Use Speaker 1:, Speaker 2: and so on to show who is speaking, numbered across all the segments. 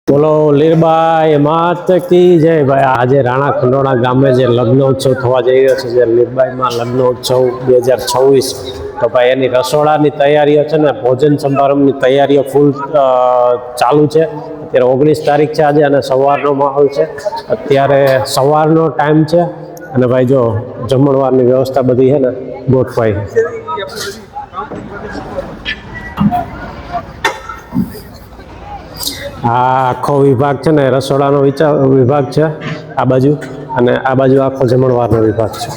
Speaker 1: બોલો લીરબાઈ માત કી જય ભાઈ। આજે રાણા ખંડોળા ગામે જે લગ્ન ઉત્સવ થવા જઈ રહ્યો છે, જે લીરબાઈમાં લગ્ન ઉત્સવ 2026, તો ભાઈ એની રસોડાની તૈયારીઓ છે ને, ભોજન સમારંભની તૈયારીઓ ફૂલ ચાલુ છે। અત્યારે 19 તારીખ છે આજે, અને સવારનો માહોલ છે। અત્યારે સવારનો ટાઈમ છે, અને ભાઈ જો જમણવારની વ્યવસ્થા બધી છે ને ગોઠવાઈ। આ આખો વિભાગ છે ને રસોડાનો વિભાગ છે આ બાજુ, અને આ બાજુ આખો જમણવારનો વિભાગ છે।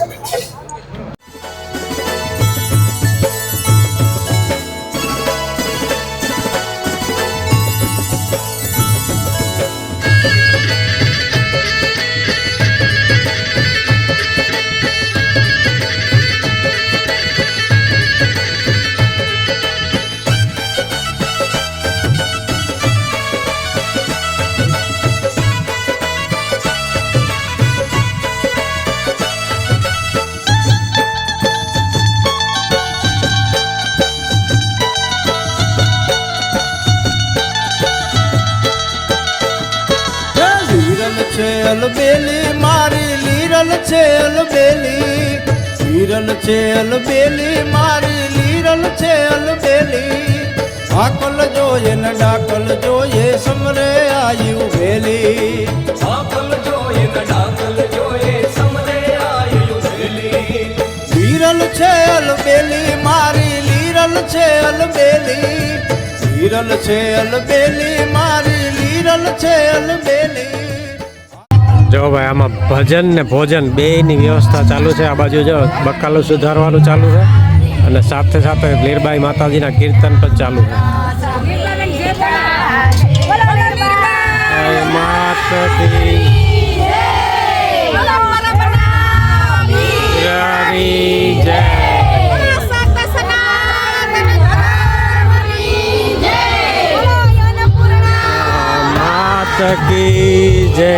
Speaker 2: अलबेली मारी लीरल छे अलबेली, लीरल छे अलबेली मारी लीरल छे अलबेली। आकल जोये न डाकल जोये समरे आयु वेली, आकल जोये न डाकल जोये समरे आयु वेली। लीरल छे अलबेली मारी लीरल छे अलबेली, लीरल छे अलबेली मारी लीरल छे अलबेली।
Speaker 1: જો ભાઈ આમાં ભજન ને ભોજન બેયની વ્યવસ્થા ચાલુ છે। આ બાજુ જો બકાલું સુધારવાનું ચાલુ છે, અને સાથે સાથે લીરબાઈ માતાજીના કીર્તન પણ ચાલુ છે। માતા કી જય।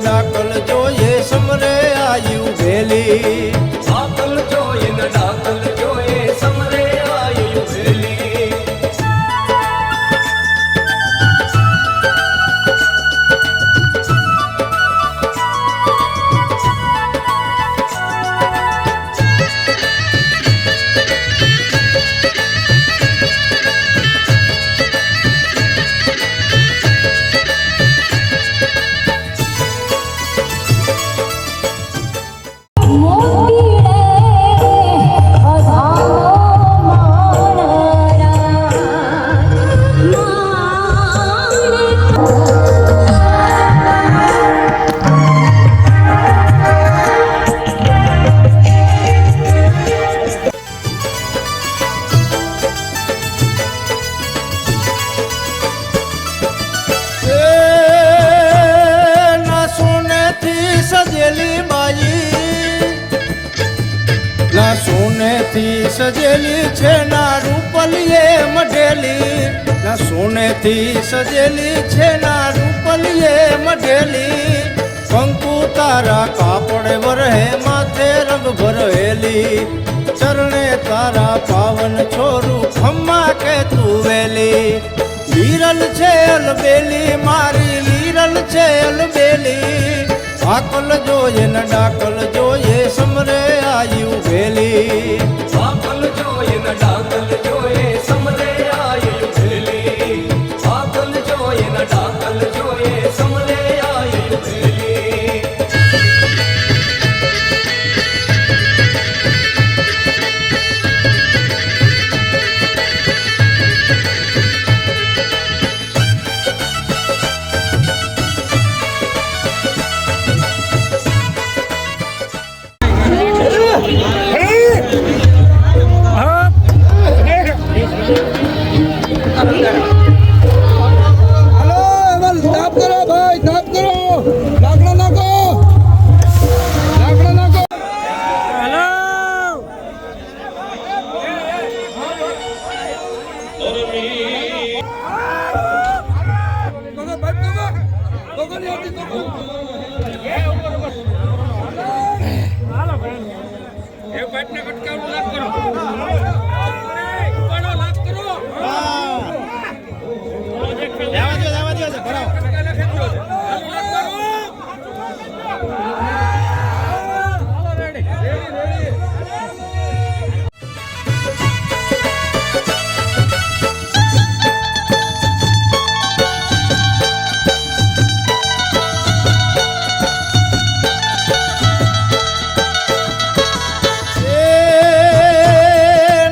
Speaker 2: डाकल जोये समरे आयु वेली, आकल जोये न डाकल जोये समरे आयु वेली। ना सोने थी सजेली छे ना रूपलिए मढेली, ना सोने थी सजेली छे ना रूपलिए मढेली। कंकु तारा कापड़े वरहे माथे रंग भरेली, चरणे तारा पावन छोरू खम्मा के तू वेली। लीरल छे अलबेली मारी लीरल छे अलबेली, आकल जोये न डाकल जोये समरे आयु वेली, आकल जोये न डाकल जोये समरे आयु वेली, आकल जोये न डाकल जोये समरे आयु वेली।
Speaker 3: Hey!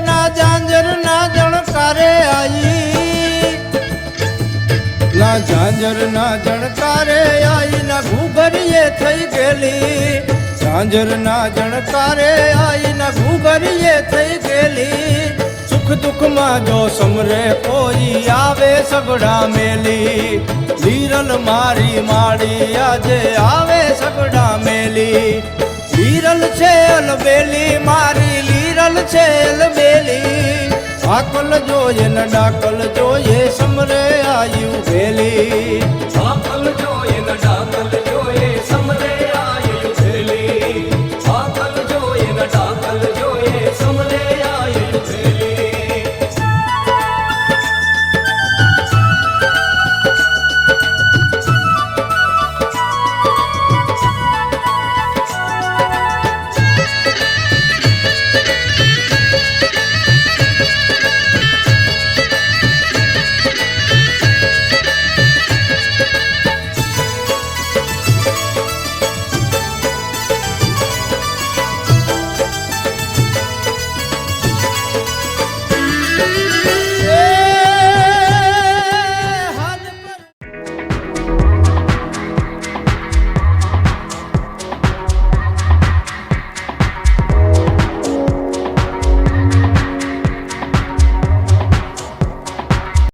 Speaker 2: ના ઝાંઝર ના જણકારે આઈ ના ઝાંઝર ના જણકારે આઈ ના ઘૂઘરીએ થઈ ગયેલી ઝાંઝર ના જણકારે આઈ ના ઘૂઘરીએ થઈ ગયેલી સુખ દુઃખમાં જો સમરે કોઈ આવે સગડા મેલી લીરલ મારી માળી આજે આવે સગડા મેલી લીરલ છે અલબેલી મારી લીરલ છે અલબેલી આકલ જોઈએ ને ડાકલ જોઈએ સમરે આયુ ભેલી આકલ